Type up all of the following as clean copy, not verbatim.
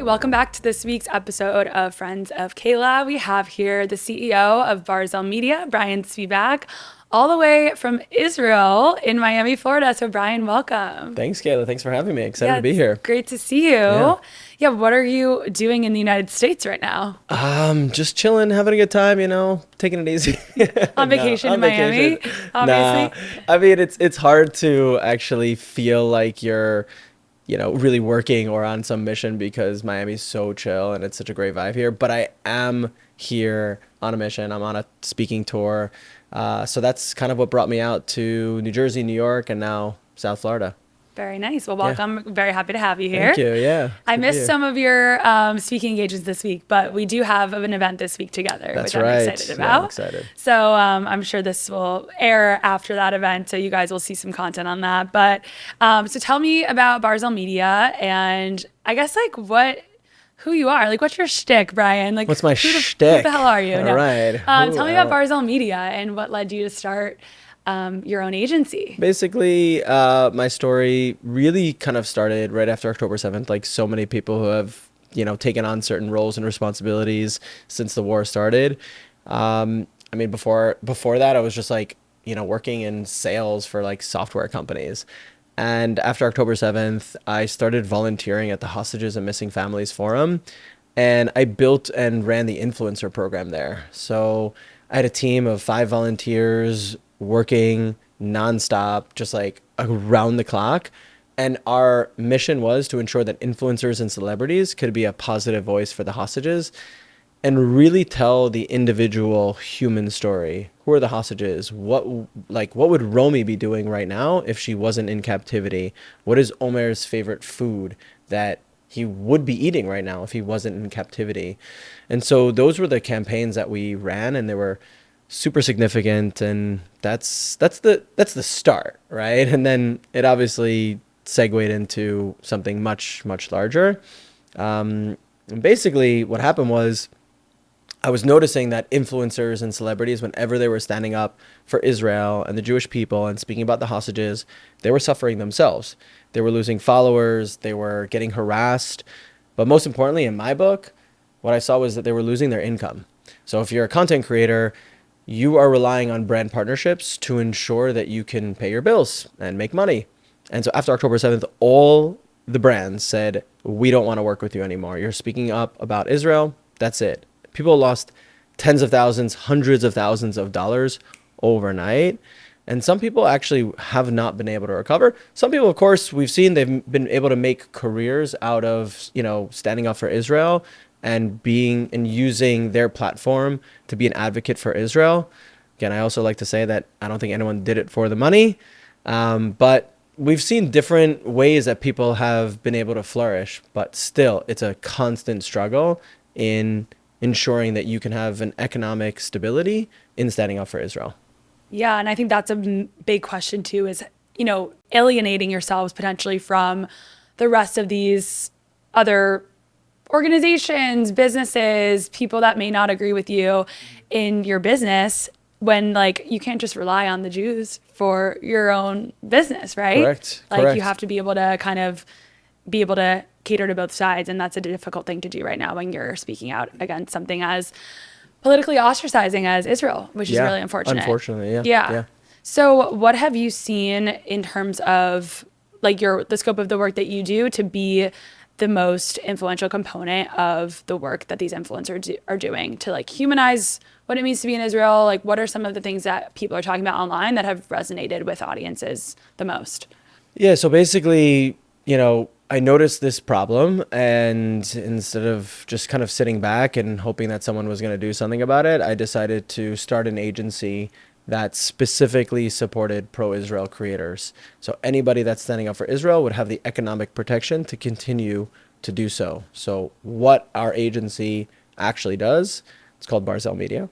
Welcome back to this week's episode of Friends of Kayla. We have here the CEO of Barzel Media, Brian Spivak, all the way from Israel in Miami, Florida. So Brian, welcome. Thanks, Kayla. Thanks for having me. Excited Yeah, to be it's here. great to see you. Yeah. What are you doing in the United States right now? Just chilling, having a good time, taking it easy. On No, vacation in on vacation. Miami, Nah, obviously. I mean it's hard to actually feel like you're, really working or on some mission because Miami's so chill and it's such a great vibe here. But I am here on a mission. I'm on a speaking tour. So that's kind of what brought me out to New Jersey, New York, and now South Florida. Very nice. Well, Yeah. welcome. Very happy to have you Thank here. you. Yeah. It's I good to be missed here. some of your speaking engagements this week, but we do have an event this week together, That's which I'm right. excited Yeah, I'm about. excited. So I'm sure this will air after that event, so you guys will see some content on that. But so tell me about Barzel Media, and I guess who you are, like what's your shtick, Brian? Like What's my who the hell shtick? are you? All No, right. tell me about Barzel Media and what led you to start your own agency. Basically, my story really kind of started right after October 7th, like so many people who have, taken on certain roles and responsibilities since the war started. I mean, before that, I was just like, working in sales for like software companies. And after October 7th, I started volunteering at the Hostages and Missing Families Forum. And I built and ran the influencer program there. So I had a team of 5 volunteers working nonstop, just like around the clock. And our mission was to ensure that influencers and celebrities could be a positive voice for the hostages and really tell the individual human story. Who are the hostages? What would Romy be doing right now if she wasn't in captivity? What is Omer's favorite food that he would be eating right now if he wasn't in captivity? And so those were the campaigns that we ran, and they were super significant, and that's the start, right? And then it obviously segued into something much much larger. And basically what happened was I was noticing that influencers and celebrities, whenever they were standing up for Israel and the Jewish people and speaking about the hostages, they were suffering themselves. They were losing followers, they were getting harassed. But most importantly, in my book, what I saw was that they were losing their income. So if you're a content creator, you are relying on brand partnerships to ensure that you can pay your bills and make money. And so after October 7th, all the brands said, we don't want to work with you anymore. You're speaking up about Israel. That's it. People lost tens of thousands, hundreds of thousands of dollars overnight. And some people actually have not been able to recover. Some people, of course, we've seen they've been able to make careers out of, standing up for Israel and being and using their platform to be an advocate for Israel. Again, I also like to say that I don't think anyone did it for the money. But we've seen different ways that people have been able to flourish, but still it's a constant struggle in ensuring that you can have an economic stability in standing up for Israel. Yeah, and I think that's a big question too is, alienating yourselves potentially from the rest of these other organizations, businesses, people that may not agree with you in your business when like you can't just rely on the Jews for your own business, right? Correct. Like you Correct. have to be able to kind of be able to cater to both sides, and that's a difficult thing to do right now when you're speaking out against something as politically ostracizing as Israel, which is Yeah. really unfortunate. Unfortunately, yeah. Yeah. Yeah. So what have you seen in terms of like the scope of the work that you do to be the most influential component of the work that these influencers are doing to like humanize what it means to be in Israel? Like what are some of the things that people are talking about online that have resonated with audiences the most? Yeah. So basically, I noticed this problem, and instead of just kind of sitting back and hoping that someone was going to do something about it, I decided to start an agency that specifically supported pro-Israel creators. So anybody that's standing up for Israel would have the economic protection to continue to do so. So what our agency actually does, it's called Barzel Media.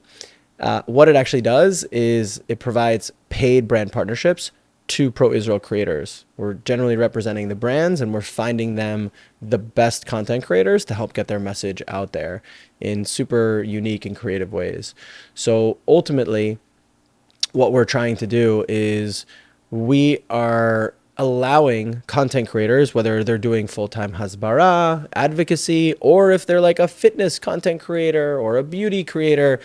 What it actually does is it provides paid brand partnerships to pro-Israel creators. We're generally representing the brands, and we're finding them the best content creators to help get their message out there in super unique and creative ways. So ultimately, what we're trying to do is we are allowing content creators, whether they're doing full-time hasbara, advocacy, or if they're like a fitness content creator or a beauty creator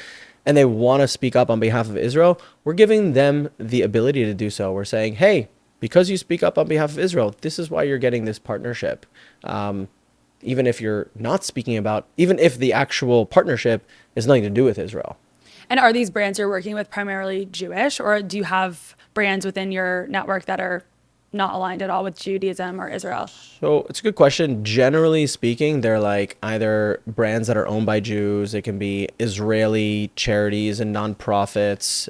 and they want to speak up on behalf of Israel, we're giving them the ability to do so. We're saying, hey, because you speak up on behalf of Israel, this is why you're getting this partnership. Even if you're not speaking about, even if the actual partnership has nothing to do with Israel. And are these brands you're working with primarily Jewish, or do you have brands within your network that are not aligned at all with Judaism or Israel? So it's a good question. Generally speaking, they're like either brands that are owned by Jews. It can be Israeli charities and nonprofits.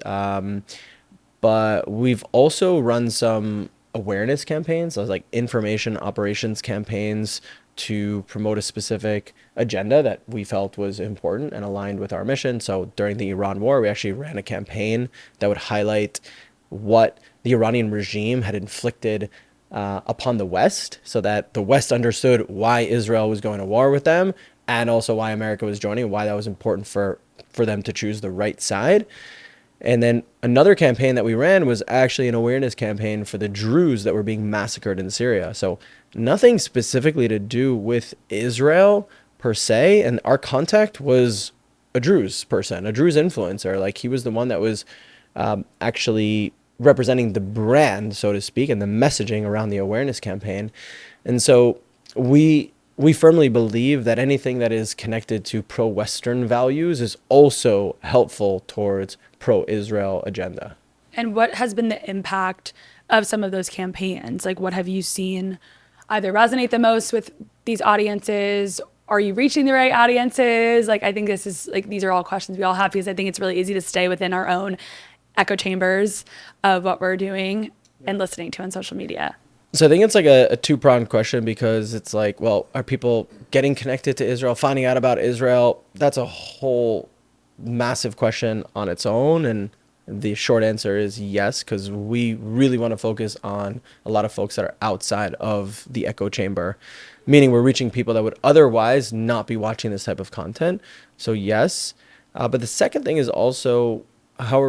But we've also run some awareness campaigns, so like information operations campaigns to promote a specific agenda that we felt was important and aligned with our mission. So during the Iran war, we actually ran a campaign that would highlight what the Iranian regime had inflicted upon the West, so that the West understood why Israel was going to war with them and also why America was joining, why that was important for them to choose the right side. And then another campaign that we ran was actually an awareness campaign for the Druze that were being massacred in Syria. So nothing specifically to do with Israel per se. And our contact was a Druze person, a Druze influencer. Like he was the one that was actually representing the brand, so to speak, and the messaging around the awareness campaign. And so we firmly believe that anything that is connected to pro-Western values is also helpful towards pro-Israel agenda. And what has been the impact of some of those campaigns? Like, what have you seen either resonate the most with these audiences? Are you reaching the right audiences? Like, I think this is like, these are all questions we all have, because I think it's really easy to stay within our own echo chambers of what we're doing and listening to on social media. So I think it's like a two-pronged question, because it's like, well, are people getting connected to Israel, finding out about Israel? That's a whole massive question on its own. And the short answer is yes, because we really want to focus on a lot of folks that are outside of the echo chamber, meaning we're reaching people that would otherwise not be watching this type of content. So yes. But the second thing is also, how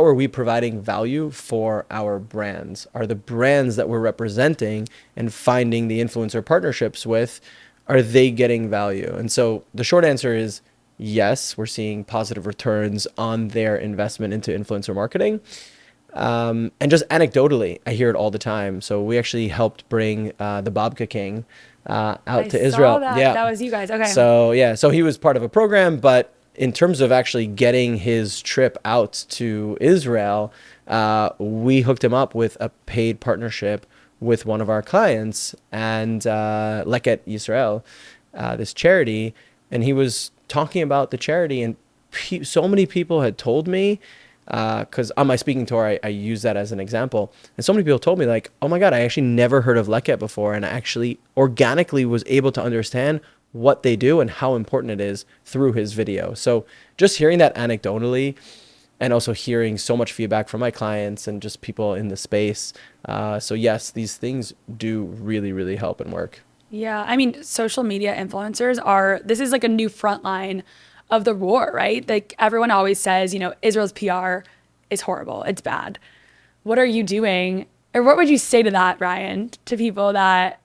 are we providing value for our brands? Are the brands that we're representing and finding the influencer partnerships with, are they getting value? And so the short answer is yes, we're seeing positive returns on their investment into influencer marketing. And just anecdotally, I hear it all the time. So we actually helped bring the Babka King out to Israel. That was you guys. Okay. So yeah, so he was part of a program, but in terms of actually getting his trip out to Israel, we hooked him up with a paid partnership with one of our clients and Leket Yisrael, this charity. And he was talking about the charity, and so many people had told me, because on my speaking tour, I use that as an example. And so many people told me like, oh my God, I actually never heard of Leket before. And I actually organically was able to understand what they do and how important it is through his video. So just hearing that anecdotally, and also hearing so much feedback from my clients and just people in the space. So yes, these things do really, really help and work. Yeah. I mean, social media influencers this is like a new front line of the war, right? Like everyone always says, Israel's PR is horrible. It's bad. What are you doing? Or what would you say to that, Ryan, to people that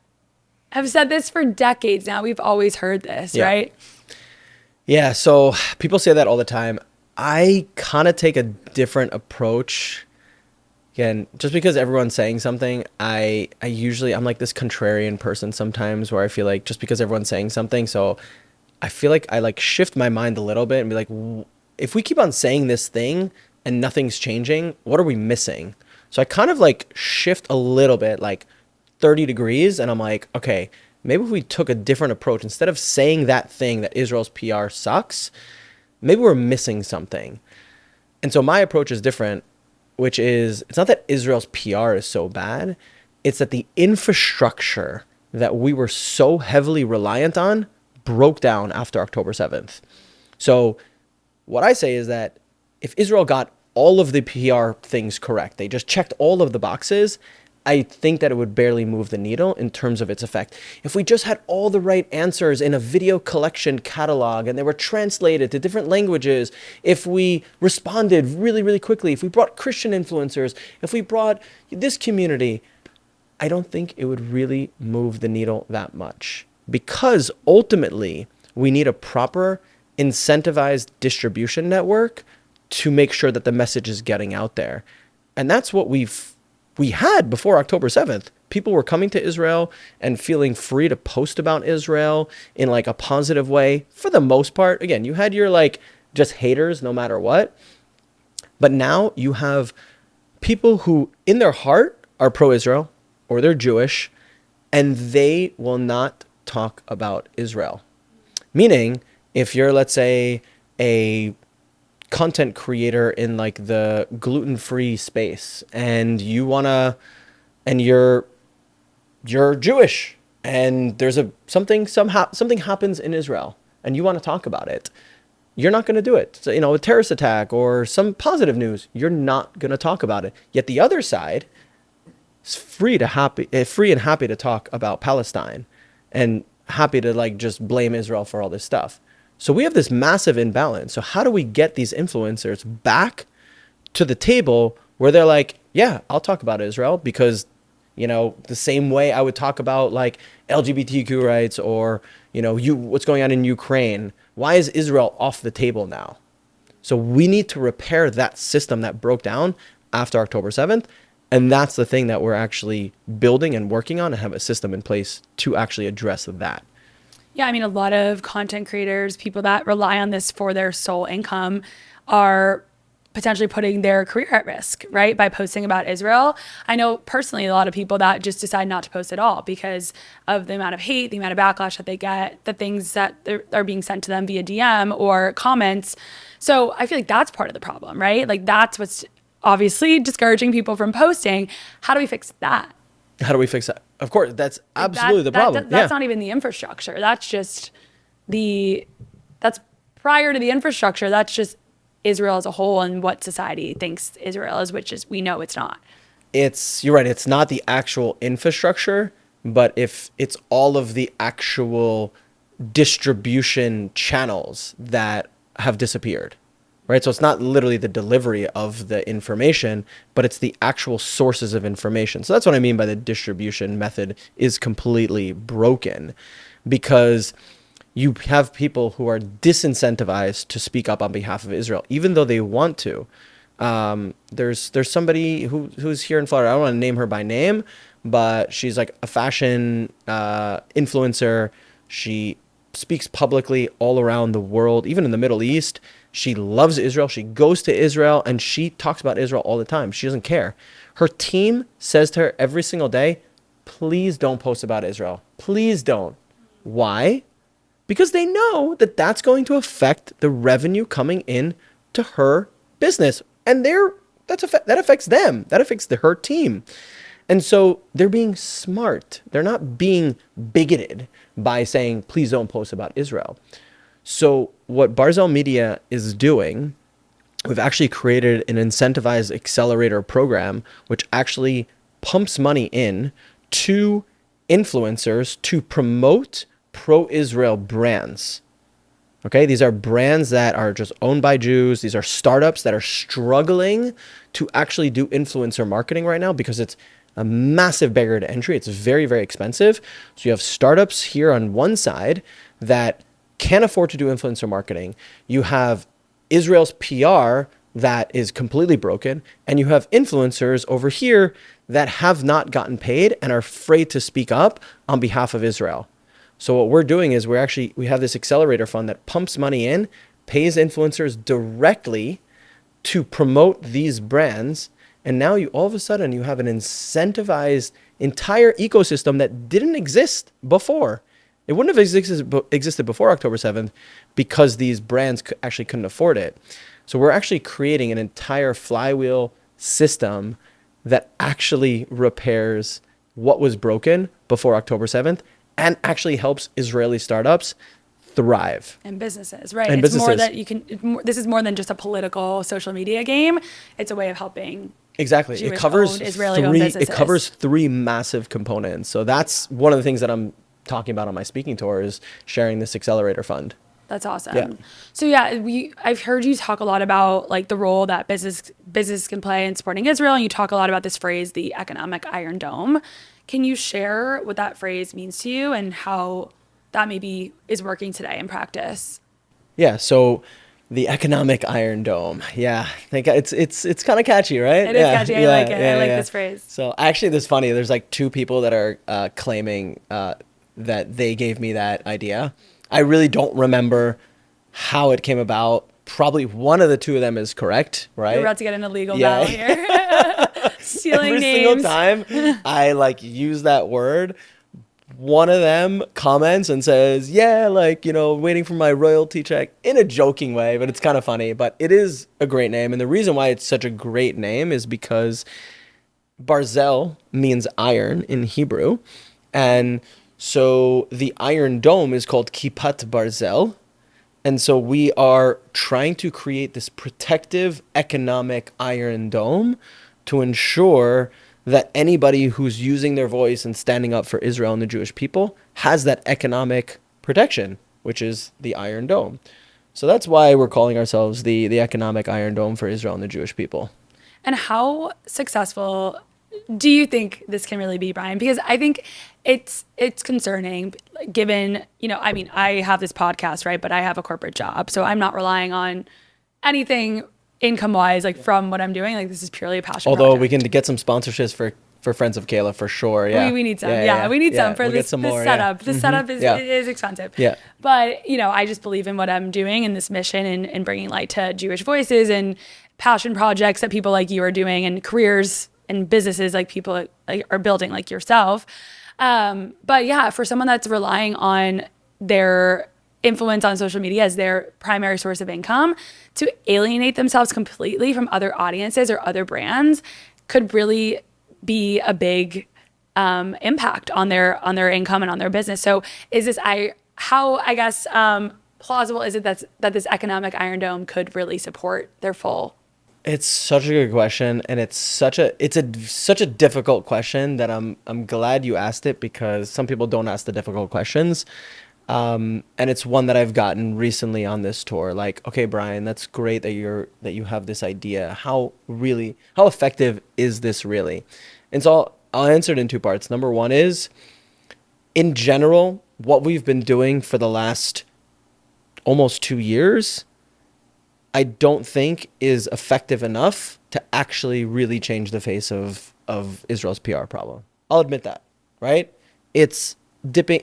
have said this for decades now? We've always heard this, right? Yeah. So people say that all the time. I kind of take a different approach. Again, just because everyone's saying something, I'm like this contrarian person sometimes, where I feel like just because everyone's saying something, so I feel like I like shift my mind a little bit and be like, if we keep on saying this thing and nothing's changing, what are we missing? So I kind of like shift a little bit, like 30 degrees, and I'm like, okay, maybe if we took a different approach, instead of saying that thing that Israel's PR sucks, maybe we're missing something. And so my approach is different, which is, it's not that Israel's PR is so bad, it's that the infrastructure that we were so heavily reliant on broke down after October 7th. So what I say is that if Israel got all of the PR things correct, they just checked all of the boxes, I think that it would barely move the needle in terms of its effect. If we just had all the right answers in a video collection catalog and they were translated to different languages, if we responded really, really quickly, if we brought Christian influencers, if we brought this community, I don't think it would really move the needle that much, because ultimately we need a proper incentivized distribution network to make sure that the message is getting out there. And that's what we had before October 7th. People were coming to Israel and feeling free to post about Israel in like a positive way for the most part. Again, you had your like just haters no matter what. But now you have people who in their heart are pro-Israel or they're Jewish, and they will not talk about Israel. Meaning, if you're, let's say, a content creator in like the gluten-free space, and you wanna, and you're Jewish, and there's something happens in Israel, and you want to talk about it, you're not going to do it. So, a terrorist attack or some positive news, you're not going to talk about it. Yet the other side is free and happy to talk about Palestine, and happy to like just blame Israel for all this stuff. So we have this massive imbalance. So how do we get these influencers back to the table where they're like, yeah, I'll talk about Israel, because the same way I would talk about like LGBTQ rights or, what's going on in Ukraine. Why is Israel off the table now? So we need to repair that system that broke down after October 7th. And that's the thing that we're actually building and working on, and have a system in place to actually address that. Yeah, I mean, a lot of content creators, people that rely on this for their sole income, are potentially putting their career at risk, right? By posting about Israel. I know personally a lot of people that just decide not to post at all because of the amount of hate, the amount of backlash that they get, the things that are being sent to them via DM or comments. So I feel like that's part of the problem, right? Like that's what's obviously discouraging people from posting. How do we fix that? How do we fix that? Of course, that's absolutely the problem. That's not even the infrastructure. That's just that's prior to the infrastructure. That's just Israel as a whole and what society thinks Israel is, which is, we know it's not. You're right. It's not the actual infrastructure, but if it's all of the actual distribution channels that have disappeared, right? So it's not literally the delivery of the information, but it's the actual sources of information. So that's what I mean by the distribution method is completely broken, because you have people who are disincentivized to speak up on behalf of Israel, even though they want to. There's somebody who's here in Florida. I don't want to name her by name, but she's like a fashion influencer. She speaks publicly all around the world, even in the Middle East. She loves Israel. She goes to Israel and she talks about Israel all the time. She doesn't care. Her team says to her every single day, please don't post about Israel. Please don't. Why? Because they know that that's going to affect the revenue coming in to her business. And that affects them. That affects her team. And so they're being smart. They're not being bigoted by saying, please don't post about Israel. So what Barzel Media is doing, we've actually created an incentivized accelerator program, which actually pumps money in to influencers to promote pro-Israel brands. Okay, these are brands that are just owned by Jews. These are startups that are struggling to actually do influencer marketing right now because it's a massive barrier to entry. It's very, very expensive. So you have startups here on one side that can't afford to do influencer marketing. You have Israel's PR that is completely broken. And you have influencers over here that have not gotten paid and are afraid to speak up on behalf of Israel. So what we're doing is we have this accelerator fund that pumps money in, pays influencers directly to promote these brands. And now all of a sudden you have an incentivized entire ecosystem that didn't exist before. It wouldn't have existed before October 7th because these brands actually couldn't afford it. So we're actually creating an entire flywheel system that actually repairs what was broken before October 7th and actually helps Israeli startups thrive. And businesses, right? And it's businesses. More that this is more than just a political social media game. It's a way of helping. Exactly. Jewish-owned, It covers Israeli-owned businesses. It covers three massive components. So that's one of the things that I'm talking about on my speaking tour is sharing this accelerator fund. That's awesome. Yeah. So yeah, I've heard you talk a lot about like the role that business can play in supporting Israel, and you talk a lot about this phrase, the economic Iron Dome. Can you share what that phrase means to you and how that maybe is working today in practice? Yeah, so the economic Iron Dome. Yeah, I think it's kind of catchy, right? It is Yeah, catchy. I yeah, like it. I yeah, like yeah. this phrase. So actually, this funny. There's like two people that are claiming that they gave me that idea. I really don't remember how it came about. Probably one of the two of them is correct, You're right? about to get in a legal battle Yeah. here. Stealing Every single names. time I like use that word, one of them comments and says, yeah, like, waiting for my royalty check in a joking way, but it's kind of funny. But it is a great name. And the reason why it's such a great name is because Barzel means iron in Hebrew. And so the Iron Dome is called Kippat Barzel. And so we are trying to create this protective economic Iron Dome to ensure that anybody who's using their voice and standing up for Israel and the Jewish people has that economic protection, which is the Iron Dome. So that's why we're calling ourselves the economic Iron Dome for Israel and the Jewish people. And how successful do you think this can really be, Brian? Because I think it's concerning given, I mean, I have this podcast, right? But I have a corporate job. So I'm not relying on anything income wise, like from what I'm doing. Like this is purely a passion Although project. we can get some sponsorships for Friends of Kayla for sure. Yeah. We need some. Yeah, we need some for We'll get this, some this more, setup. yeah. This setup is, Yeah. it is expensive. Yeah. But, I just believe in what I'm doing and this mission and bringing light to Jewish voices and passion projects that people like you are doing and careers and businesses like people are building like yourself. But yeah, for someone that's relying on their influence on social media as their primary source of income, to alienate themselves completely from other audiences or other brands could really be a big impact on their income and on their business. So is this plausible is it that this economic Iron Dome could really support their full? It's such a good question, and it's such a difficult question that I'm glad you asked it, because some people don't ask the difficult questions. And it's one that I've gotten recently on this tour. Like, okay, Brian, that's great that you have this idea. How effective is this really? And so I'll answer it in two parts. Number one is, in general, what we've been doing for the last almost 2 years, I don't think is effective enough to actually really change the face of Israel's PR problem. I'll admit that, right? It's dipping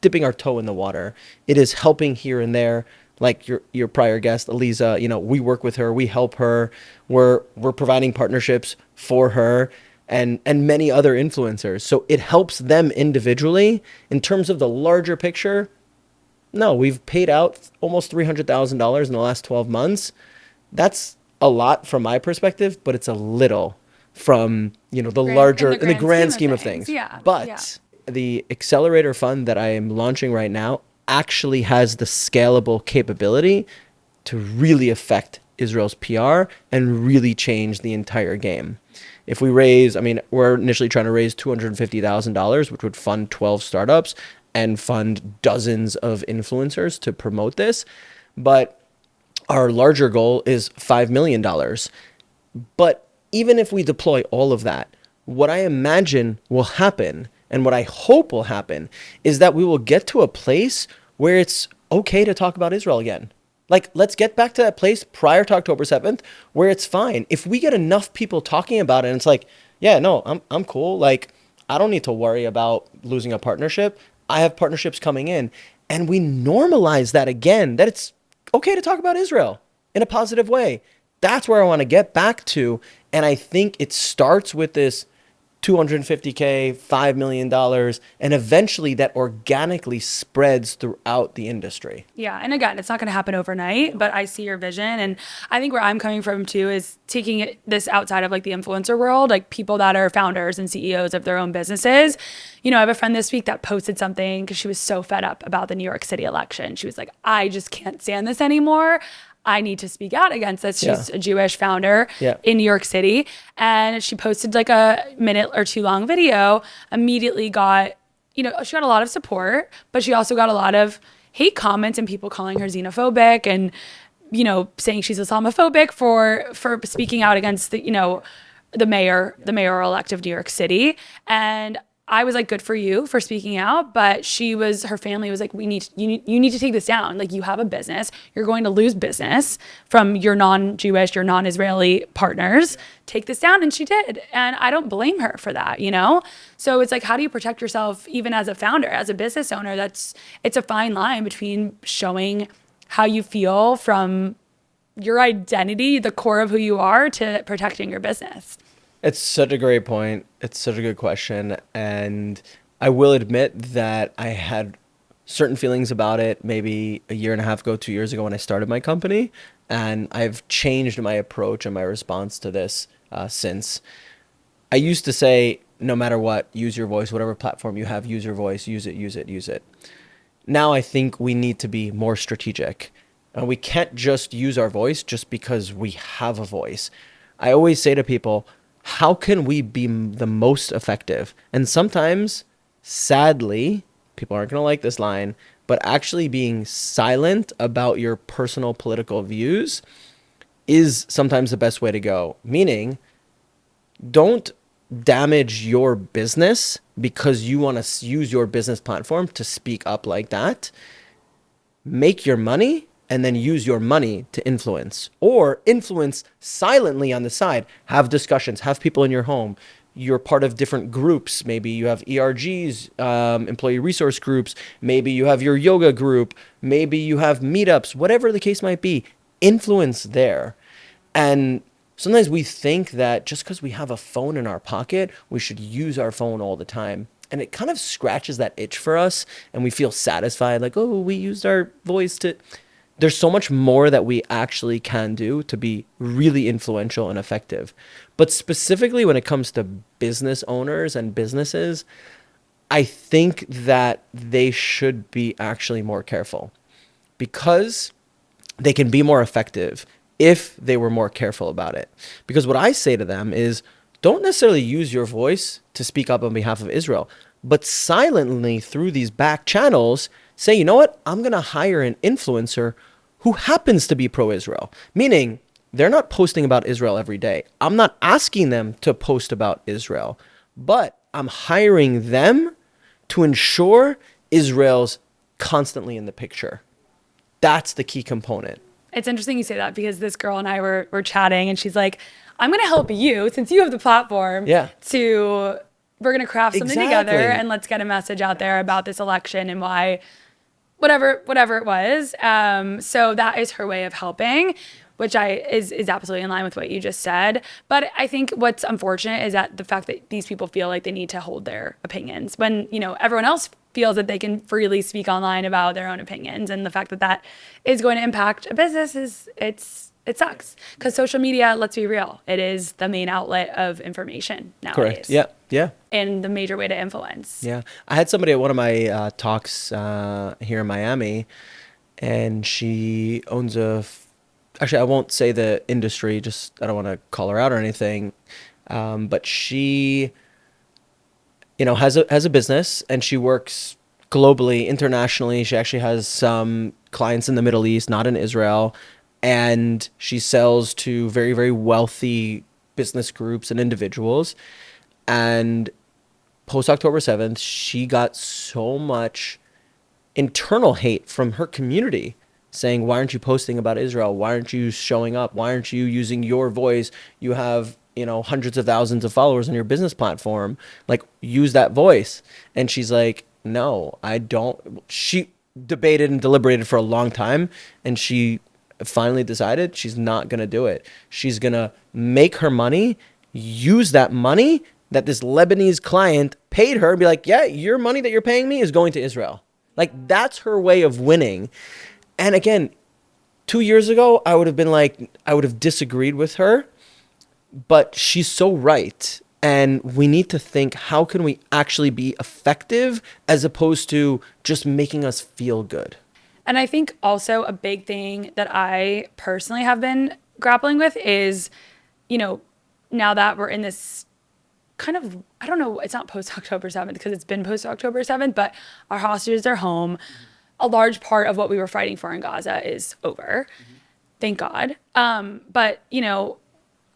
dipping our toe in the water. It is helping here and there. Like your prior guest, Eliza, we work with her, we help her, we're providing partnerships for her and many other influencers. So it helps them individually. In terms of the larger picture, no, we've paid out almost $300,000 in the last 12 months. That's a lot from my perspective, but it's a little from, in the grand scheme of things. Yeah. But yeah. the accelerator fund that I am launching right now actually has the scalable capability to really affect Israel's PR and really change the entire game. If we we're initially trying to raise $250,000, which would fund 12 startups and fund dozens of influencers to promote this. But our larger goal is $5 million. But even if we deploy all of that, what I imagine will happen and what I hope will happen is that we will get to a place where it's okay to talk about Israel again. Like, let's get back to that place prior to October 7th where it's fine. If we get enough people talking about it and it's like, yeah, no, I'm cool. Like, I don't need to worry about losing a partnership. I have partnerships coming in, and we normalize that again, that it's okay to talk about Israel in a positive way. That's where I want to get back to. And I think it starts with this $250K, $5 million, and eventually that organically spreads throughout the industry. Yeah. And again, it's not going to happen overnight, but I see your vision. And I think where I'm coming from too is taking this outside of like the influencer world, like people that are founders and CEOs of their own businesses. I have a friend this week that posted something because she was so fed up about the New York City election. She was like, I just can't stand this anymore. I need to speak out against this. She's a Jewish founder in New York City. And she posted like a minute or two long video, immediately got, she got a lot of support, but she also got a lot of hate comments and people calling her xenophobic and, saying she's Islamophobic for speaking out against the, the mayoral elect of New York City. And I was like, good for you for speaking out. But her family was like, you need to take this down. Like, you have a business. You're going to lose business from your non-Jewish, your non-Israeli partners. Take this down. And she did. And I don't blame her for that, you know? So it's like, how do you protect yourself even as a founder, as a business owner? It's a fine line between showing how you feel from your identity, the core of who you are, to protecting your business. It's such a great point. It's such a good question. And I will admit that I had certain feelings about it maybe a year and a half ago, 2 years ago when I started my company. And I've changed my approach and my response to this since. I used to say, no matter what, use your voice, whatever platform you have, use your voice, use it, use it, use it. Now I think we need to be more strategic. And we can't just use our voice just because we have a voice. I always say to people, how can we be the most effective? And sometimes, sadly, people aren't going to like this line, but actually being silent about your personal political views is sometimes the best way to go. Meaning, don't damage your business because you want to use your business platform to speak up like that. Make your money and then use your money to influence, or influence silently on the side. Have discussions, have people in your home. You're part of different groups. Maybe you have ERGs, employee resource groups. Maybe you have your yoga group. Maybe you have meetups, whatever the case might be. Influence there. And sometimes we think that just because we have a phone in our pocket, we should use our phone all the time. And it kind of scratches that itch for us and we feel satisfied, like, oh, we used our voice to... There's so much more that we actually can do to be really influential and effective. But specifically when it comes to business owners and businesses, I think that they should be actually more careful because they can be more effective if they were more careful about it. Because what I say to them is, don't necessarily use your voice to speak up on behalf of Israel, but silently through these back channels, say, you know what? I'm going to hire an influencer who happens to be pro-Israel. Meaning, they're not posting about Israel every day. I'm not asking them to post about Israel, but I'm hiring them to ensure Israel's constantly in the picture. That's the key component. It's interesting you say that because this girl and I were chatting and she's like, I'm going to help you since you have the platform we're going to craft something together and let's get a message out there about this election and why, whatever it was. So that is her way of helping, which is absolutely in line with what you just said. But I think what's unfortunate is that the fact that these people feel like they need to hold their opinions when, you know, everyone else feels that they can freely speak online about their own opinions. And the fact that that is going to impact a business it sucks because social media, let's be real, it is the main outlet of information nowadays. Correct. Yeah. And the major way to influence. Yeah. I had somebody at one of my talks here in Miami, and she owns actually, I won't say the industry, just I don't want to call her out or anything, but she, you know, has a business and she works globally, internationally. She actually has some clients in the Middle East, not in Israel. And she sells to very, very wealthy business groups and individuals. And post October 7th, she got so much internal hate from her community saying, why aren't you posting about Israel? Why aren't you showing up? Why aren't you using your voice? You have, you know, hundreds of thousands of followers on your business platform. Like, use that voice. And she's like, no, I don't. She debated and deliberated for a long time. And she finally decided she's not going to do it. She's going to make her money, use that money that this Lebanese client paid her and be like, yeah, your money that you're paying me is going to Israel. Like, that's her way of winning. And again, 2 years ago, I would have disagreed with her, but she's so right. And we need to think, how can we actually be effective as opposed to just making us feel good? And I think also a big thing that I personally have been grappling with is, you know, now that we're in this kind of, I don't know, it's not post October 7th because it's been post October 7th, but our hostages are home. A large part of what we were fighting for in Gaza is over. Thank God. But, you know,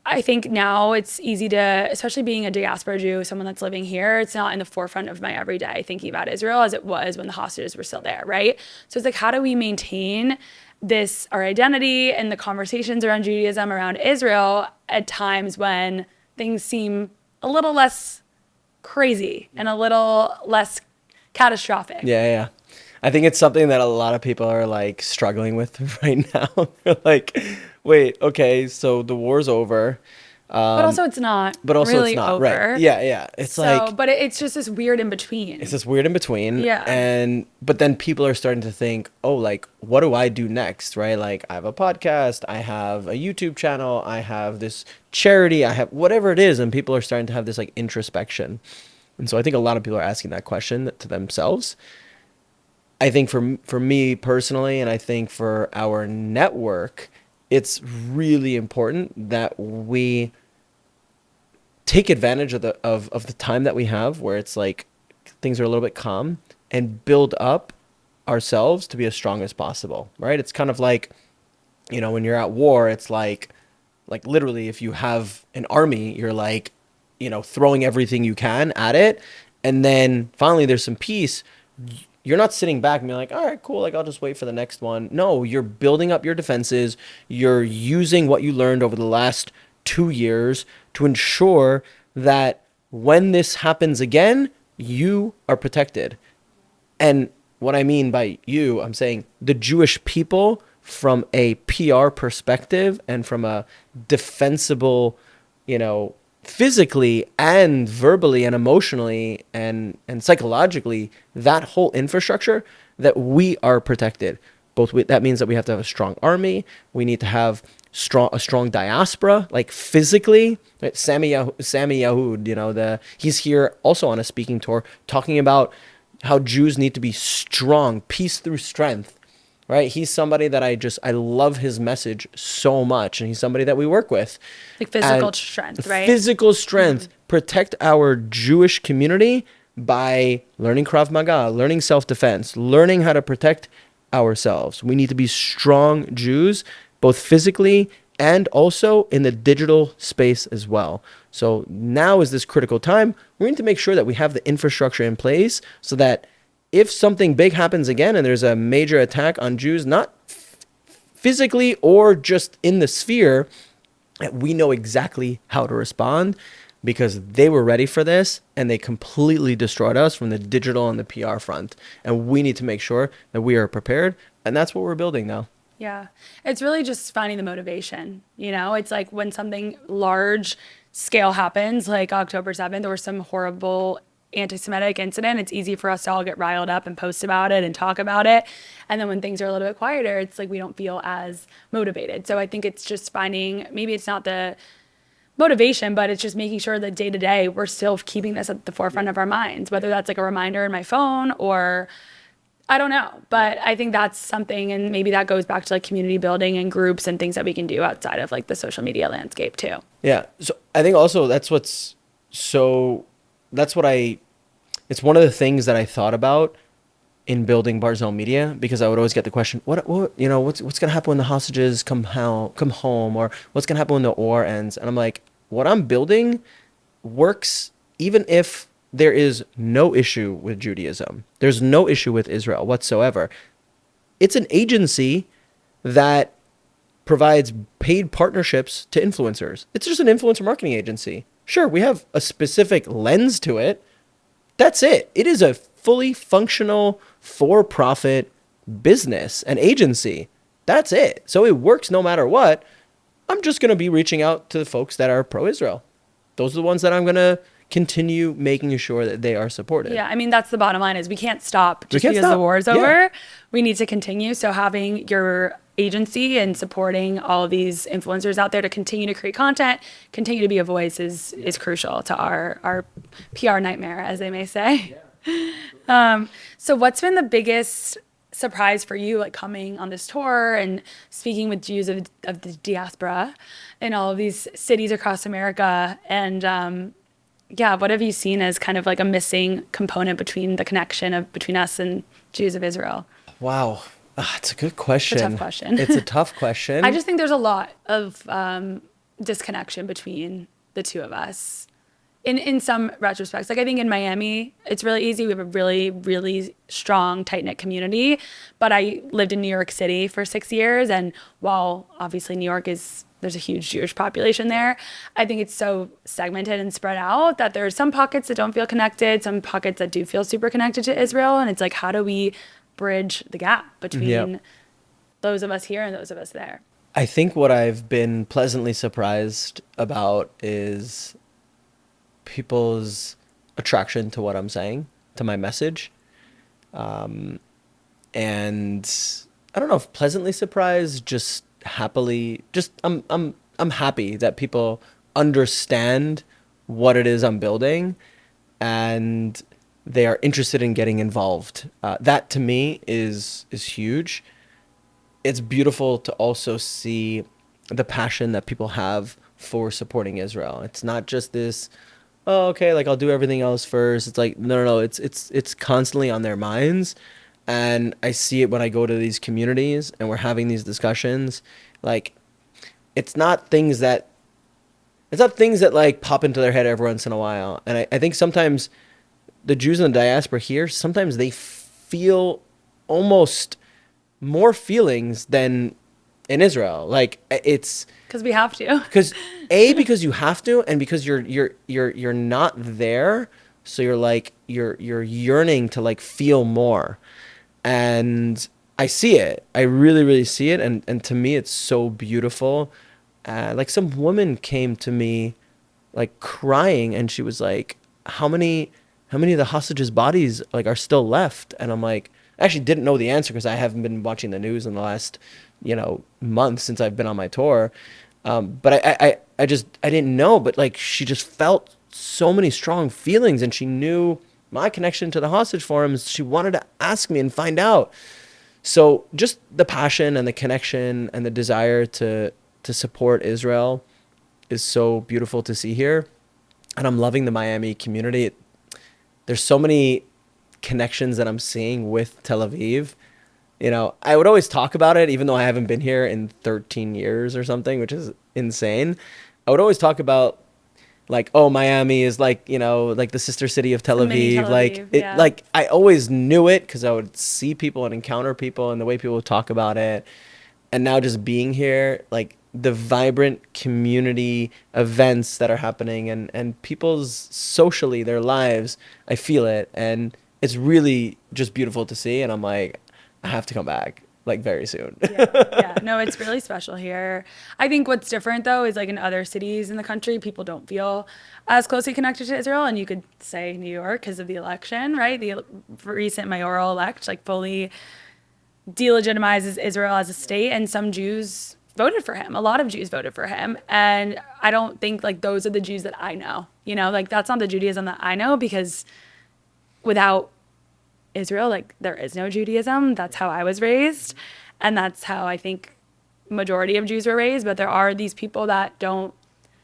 I think now it's easy to, especially being a diaspora Jew, someone that's living here, it's not in the forefront of my everyday thinking about Israel as it was when the hostages were still there, right? So it's like, how do we maintain this, our identity and the conversations around Judaism, around Israel at times when things seem a little less crazy and a little less catastrophic? Yeah, yeah. I think it's something that a lot of people are like struggling with right now. They're like, wait, okay, so the war's over. But also it's not But also it's really not, right? over. Yeah, yeah. It's So, like but it's just this weird in it's between. this weird in between. Yeah. But then people are starting to think, oh, like, what do I do next? Right? Like, I have a podcast, I have a YouTube channel, I have this charity, I have whatever it is, and people are starting to have this like introspection. And so I think a lot of people are asking that question to themselves. I think for me personally, and I think for our network, it's really important that we take advantage of the time that we have where it's like things are a little bit calm and build up ourselves to be as strong as possible, right? It's kind of like, when you're at war, it's like literally if you have an army, you're like, throwing everything you can at it. And then finally there's some peace. You're not sitting back and being like, all right, cool, like I'll just wait for the next one. No, you're building up your defenses. You're using what you learned over the last 2 years to ensure that when this happens again, you are protected. And what I mean by you, I'm saying the Jewish people from a PR perspective and from a defensible, physically and verbally and emotionally and psychologically, that whole infrastructure, that we are protected. That means that we have to have a strong army. We need to have a strong diaspora, like physically. Right? Sammy Yahud, he's here also on a speaking tour talking about how Jews need to be strong, peace through strength. Right? He's somebody that I love his message so much, and he's somebody that we work with. Like physical strength, right? Physical strength. Protect our Jewish community by learning Krav Maga, learning self-defense, learning how to protect ourselves. We need to be strong Jews, both physically and also in the digital space as well. So now is this critical time. We need to make sure that we have the infrastructure in place so that if something big happens again and there's a major attack on Jews, not physically or just in the sphere, that we know exactly how to respond, because they were ready for this and they completely destroyed us from the digital and the PR front. And we need to make sure that we are prepared. And that's what we're building now. Yeah. It's really just finding the motivation. It's like when something large scale happens, like October 7th, or some horrible anti-Semitic incident, it's easy for us to all get riled up and post about it and talk about it. And then when things are a little bit quieter, it's like we don't feel as motivated. So I think it's just finding, maybe it's not the motivation, but it's just making sure that day to day we're still keeping this at the forefront of our minds, whether that's like a reminder in my phone or I don't know. But I think that's something, and maybe that goes back to like community building and groups and things that we can do outside of like the social media landscape too. Yeah. So I think also it's one of the things that I thought about in building Barzel Media, because I would always get the question, what's going to happen when the hostages come home, or what's going to happen when the war ends? And I'm like, what I'm building works even if there is no issue with Judaism. There's no issue with Israel whatsoever. It's an agency that provides paid partnerships to influencers. It's just an influencer marketing agency. Sure, we have a specific lens to it. That's it. It is a fully functional for-profit business, an agency. That's it. So it works no matter what. I'm just going to be reaching out to the folks that are pro-Israel. Those are the ones that I'm going to continue making sure that they are supported. Yeah, I mean, that's the bottom line is we can't stop just because the war is over. Yeah. We need to continue. So having your agency and supporting all of these influencers out there to continue to create content, continue to be a voice is crucial to our PR nightmare, as they may say. Yeah. So what's been the biggest surprise for you, like coming on this tour and speaking with Jews of the diaspora in all of these cities across America? And yeah, what have you seen as kind of like a missing component between the connection between us and Jews of Israel? Wow. It's a good question. It's a tough question. It's a tough question. I just think there's a lot of disconnection between the two of us in some retrospects. Like I think in Miami, it's really easy. We have a really, really strong, tight-knit community. But I lived in New York City for 6 years. And while obviously New York there's a huge Jewish population there, I think it's so segmented and spread out that there are some pockets that don't feel connected, some pockets that do feel super connected to Israel. And it's like, how do we bridge the gap between those of us here and those of us there? I think what I've been pleasantly surprised about is people's attraction to what I'm saying, to my message. And I don't know if pleasantly surprised, just happily, just I'm happy that people understand what it is I'm building and they are interested in getting involved. That to me is huge. It's beautiful to also see the passion that people have for supporting Israel. It's not just this, oh, okay, like I'll do everything else first. It's like, no. It's constantly on their minds. And I see it when I go to these communities and we're having these discussions. Like, it's not things that like pop into their head every once in a while. And I think sometimes the Jews in the diaspora here, sometimes they feel almost more feelings than in Israel. Like it's Because we have to. because you have to, and because you're not there, so you're yearning to like feel more. And I see it. I really, really see it. And to me, it's so beautiful. Like some woman came to me like crying and she was like, how many of the hostages' bodies like are still left? And I'm like, I actually didn't know the answer because I haven't been watching the news in the last, month since I've been on my tour. But I didn't know, but like she just felt so many strong feelings and she knew my connection to the hostage forums. She wanted to ask me and find out. So just the passion and the connection and the desire to support Israel is so beautiful to see here. And I'm loving the Miami community. There's so many connections that I'm seeing with Tel Aviv. I would always talk about it, even though I haven't been here in 13 years or something, which is insane. I would always talk about like, oh, Miami is like, like the sister city of Tel The mini Aviv. Tel Like Aviv, it, yeah. like I always knew it because I would see people and encounter people and the way people would talk about it. And now just being here, like the vibrant community events that are happening and people's socially, their lives, I feel it. And it's really just beautiful to see. And I'm like, I have to come back like very soon. Yeah. No, it's really special here. I think what's different though is like in other cities in the country, people don't feel as closely connected to Israel. And you could say New York because of the election, right? The recent mayoral elect like fully delegitimizes Israel as a state, and some Jews voted for him. A lot of Jews voted for him. And I don't think like those are the Jews that I know, like that's not the Judaism that I know, because without Israel, like there is no Judaism. That's how I was raised. And that's how I think majority of Jews were raised. But there are these people that don't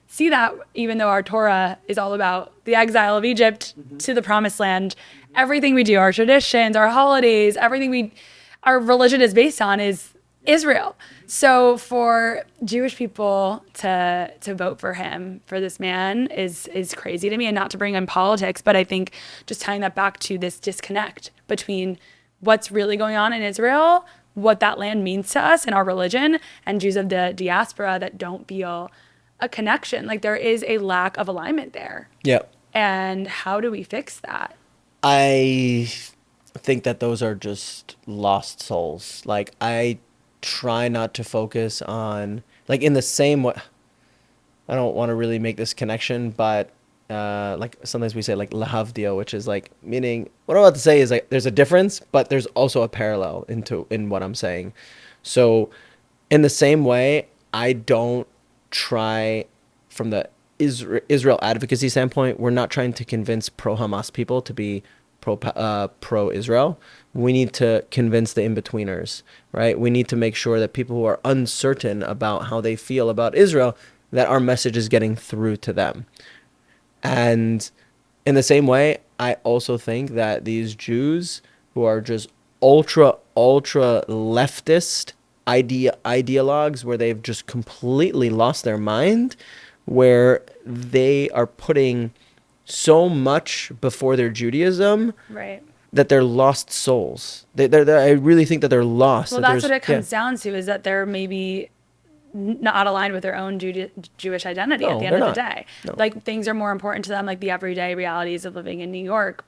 see that, even though our Torah is all about the exile of Egypt to the promised land. Everything we do, our traditions, our holidays, our religion is based on is Israel. So for Jewish people to vote for him, for this man, is crazy to me. And not to bring in politics, but I think just tying that back to this disconnect between what's really going on in Israel, what that land means to us and our religion, and Jews of the diaspora that don't feel a connection. Like there is a lack of alignment there. Yep. And how do we fix that? I think that those are just lost souls. Like I try not to focus on like in the same way. I don't want to really make this connection, but like sometimes we say like lahavdil, which is like meaning what I'm about to say is like there's a difference, but there's also a parallel in what I'm saying. So in the same way, I don't try from the Israel advocacy standpoint. We're not trying to convince pro-Hamas people to be pro-Israel. We need to convince the in-betweeners, right? We need to make sure that people who are uncertain about how they feel about Israel, that our message is getting through to them. And in the same way, I also think that these Jews who are just ultra leftist ideologues where they've just completely lost their mind, where they are putting so much before their Judaism Right. that they're lost souls. I really think that they're lost. Well, that that's there's- what it comes down to, is that they're maybe not aligned with their own Jewish identity at No, the end they're of the not. day. No. Like, things are more important to them, like the everyday realities of living in New York.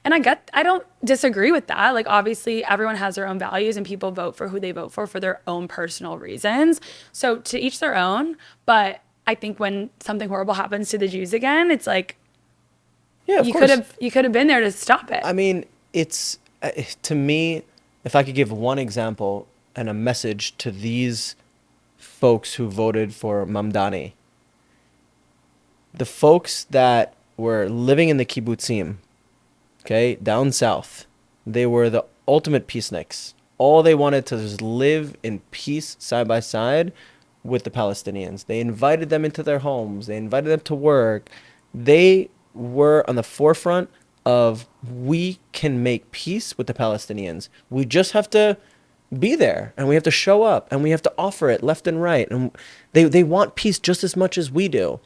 And I don't disagree with that. Like, obviously, everyone has their own values and people vote for who they vote for their own personal reasons. So to each their own. But I think when something horrible happens to the Jews again, it's like, Yeah, of you course. could have been there to stop it. I mean, it's to me, if I could give one example and a message to these folks who voted for Mamdani, the folks that were living in the kibbutzim, okay, down south, they were the ultimate peaceniks. All they wanted to just live in peace side by side with the Palestinians. They invited them into their homes. They invited them to work. They were on the forefront of, we can make peace with the Palestinians. We just have to be there, and we have to show up, and we have to offer it left and right. And they want peace just as much as we do.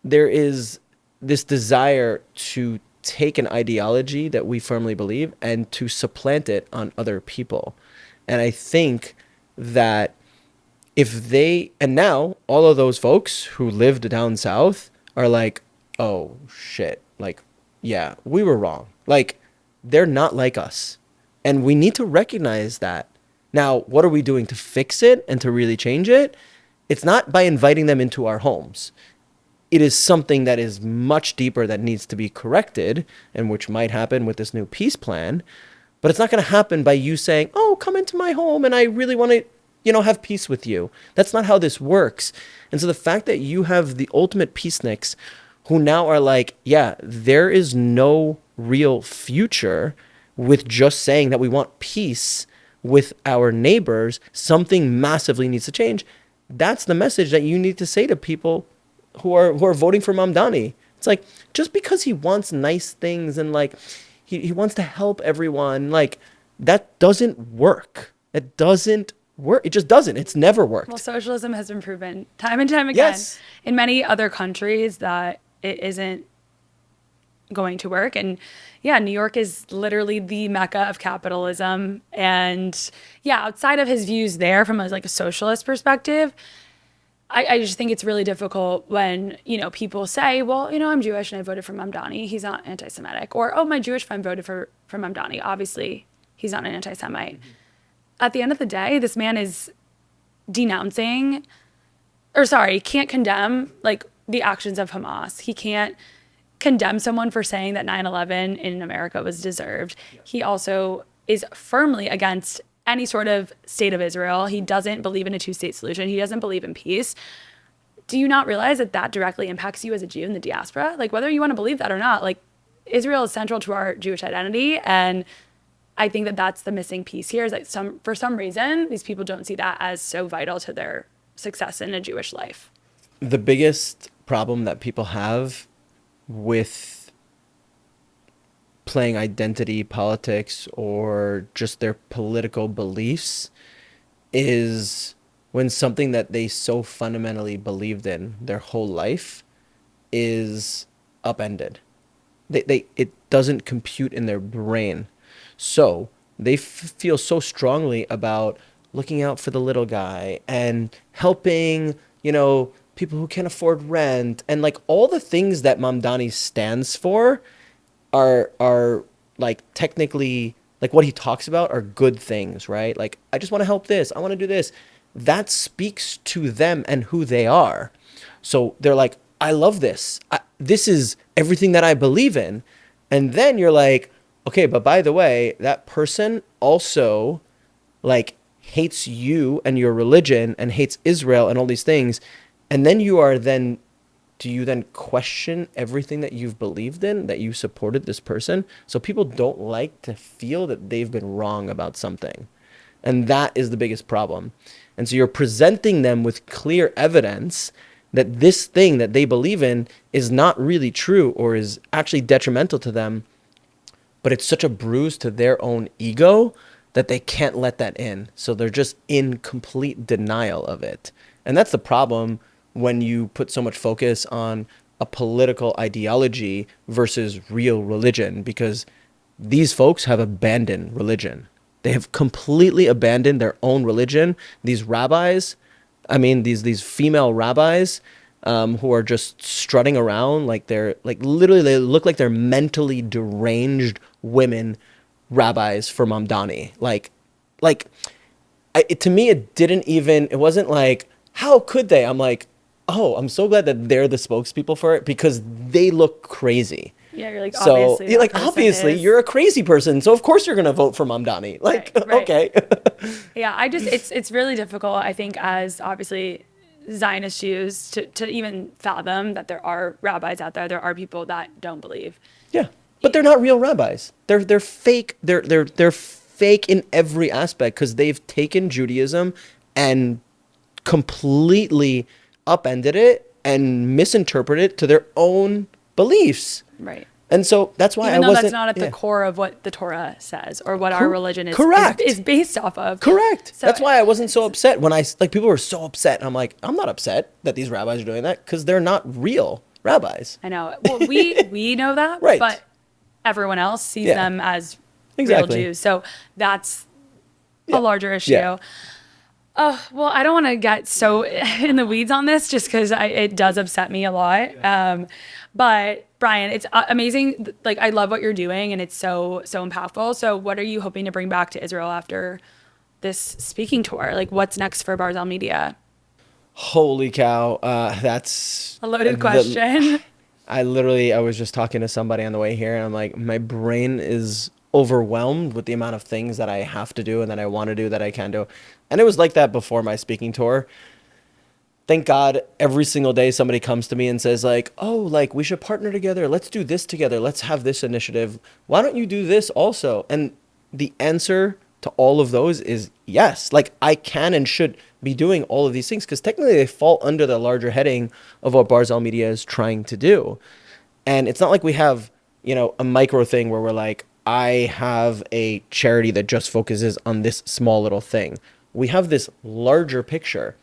There is this desire to take an ideology that we firmly believe and to supplant it on other people. And I think that and now all of those folks who lived down south are like, oh shit, like, yeah, we were wrong. Like, they're not like us. And we need to recognize that. Now, what are we doing to fix it and to really change it? It's not by inviting them into our homes. It is something that is much deeper that needs to be corrected, and which might happen with this new peace plan. But it's not going to happen by you saying, oh, come into my home and I really want to, have peace with you. That's not how this works. And so the fact that you have the ultimate peaceniks who now are like, yeah, there is no real future with just saying that we want peace with our neighbors, something massively needs to change. That's the message that you need to say to people who are voting for Mamdani. It's like, just because he wants nice things and like he wants to help everyone, like, that doesn't work. It doesn't work. It just doesn't. It's never worked. Well, socialism has been proven time and time again Yes. in many other countries that it isn't going to work. And yeah, New York is literally the mecca of capitalism. And yeah, outside of his views there from a socialist perspective, I just think it's really difficult when, people say, well, I'm Jewish and I voted for Mamdani. He's not anti-Semitic. Or, oh, my Jewish friend voted for Mamdani. Obviously, he's not an anti-Semite. Mm-hmm. At the end of the day, this man is denouncing, can't condemn the actions of Hamas. He can't condemn someone for saying that 9/11 in America was deserved. Yes. He also is firmly against any sort of state of Israel. He doesn't believe in a two-state solution. He doesn't believe in peace. Do you not realize that that directly impacts you as a Jew in the diaspora? Like, whether you want to believe that or not, Israel is central to our Jewish identity. And I think that that's the missing piece here, is that for some reason, these people don't see that as so vital to their success in a Jewish life. The biggest problem that people have with playing identity politics or just their political beliefs is when something that they so fundamentally believed in their whole life is upended. It doesn't compute in their brain. So they feel so strongly about looking out for the little guy and helping, people who can't afford rent, and all the things that Mamdani stands for are technically, what he talks about are good things, right? I just want to help this. I want to do this. That speaks to them and who they are. So they're like, I love this. This is everything that I believe in. And then you're like, okay, but by the way, that person also hates you and your religion and hates Israel and all these things. And then do you then question everything that you've believed in, that you supported this person? So people don't like to feel that they've been wrong about something. And that is the biggest problem. And so you're presenting them with clear evidence that this thing that they believe in is not really true or is actually detrimental to them, but it's such a bruise to their own ego that they can't let that in. So they're just in complete denial of it. And that's the problem when you put so much focus on a political ideology versus real religion, because these folks have abandoned religion. They have completely abandoned their own religion. These rabbis, I mean, these female rabbis, who are just strutting around like they're like literally they look like they're mentally deranged women rabbis for Mamdani. To me, it wasn't like, how could they? I'm like, oh, I'm so glad that they're the spokespeople for it, because they look crazy. Yeah, you're like, So obviously, you're that like, person obviously, is- you're a crazy person. So of course you're gonna vote for Mamdani. Like, Right. okay. Yeah, it's really difficult, I think, as obviously Zionist Jews to even fathom that there are rabbis out there. There are people that don't believe. Yeah, but they're not real rabbis. They're fake. They're fake in every aspect, because they've taken Judaism and completely upended it and misinterpreted it to their own beliefs. Right. And so that's why Even I though wasn't. that's not at the yeah. core of what the Torah says or what our religion is, correct. is based off of. Correct. So- That's why I wasn't so upset when people were so upset. And I'm like, I'm not upset that these rabbis are doing that, because they're not real rabbis. I know. Well, we know that, Right. but everyone else sees Yeah. them as Exactly. real Jews. So that's Yeah. a larger issue. Yeah. Oh, well, I don't want to get so in the weeds on this just because it does upset me a lot. But Brian, it's amazing. Like, I love what you're doing, and it's so impactful. So what are you hoping to bring back to Israel after this speaking tour? Like, what's next for Barzel Media? Holy cow. That's A loaded question. I was just talking to somebody on the way here, and I'm like, my brain is overwhelmed with the amount of things that I have to do and that I want to do that I can do. And it was like that before my speaking tour. Thank God every single day somebody comes to me and says like, oh, like we should partner together. Let's do this together. Let's have this initiative. Why don't you do this also? And the answer to all of those is yes. Like, I can and should be doing all of these things, because technically they fall under the larger heading of what Barzel Media is trying to do. And it's not like we have, a micro thing where we're like, I have a charity that just focuses on this small little thing. We have this larger picture.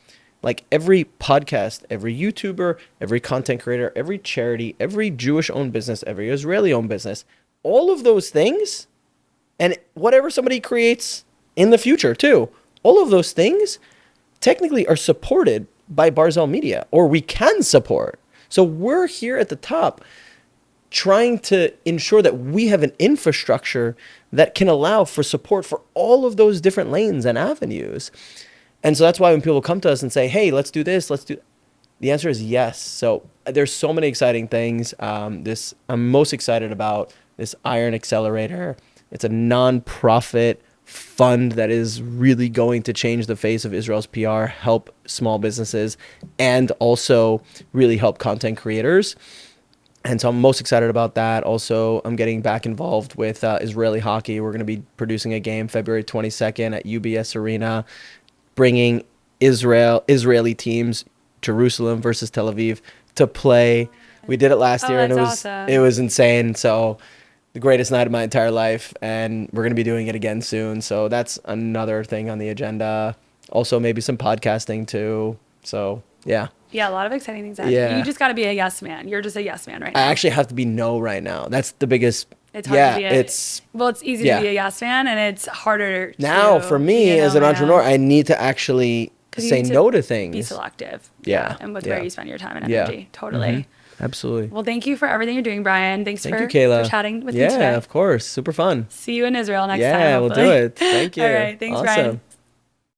Like, every podcast, every YouTuber, every content creator, every charity, every Jewish-owned business, every Israeli-owned business, all of those things, and whatever somebody creates in the future too, all of those things technically are supported by Barzel Media, or we can support. So we're here at the top trying to ensure that we have an infrastructure that can allow for support for all of those different lanes and avenues. And so that's why when people come to us and say, hey, let's do this, the answer is yes. So there's so many exciting things. I'm most excited about this Iron Accelerator. It's a nonprofit fund that is really going to change the face of Israel's PR, help small businesses, and also really help content creators. And so I'm most excited about that. Also, I'm getting back involved with Israeli hockey. We're going to be producing a game February 22nd at UBS Arena, bringing Israeli teams, Jerusalem versus Tel Aviv, to play. We did it last year, and awesome. it was insane. So the greatest night of my entire life, and we're going to be doing it again soon. So that's another thing on the agenda. Also, maybe some podcasting too. So yeah. Yeah, a lot of exciting things ahead. Yeah. You just got to be a yes man. You're just a yes man right now. I actually have to be no right now. That's the biggest. It's hard to be it's easy yeah. to be a yes man, and it's harder now to, for me as an entrepreneur. I need to actually 'Cause you say need to no to things. be selective. Yeah. And with Yeah. where you spend your time and Yeah. energy. Totally. Mm-hmm. Absolutely. Well, thank you for everything you're doing, Brian. Thanks Thank for, you, Kayla. for chatting with me Yeah, today. of course. Super fun. See you in Israel next time. Yeah, we'll do hopefully. it. Thank you. All right. Thanks, Awesome. Brian.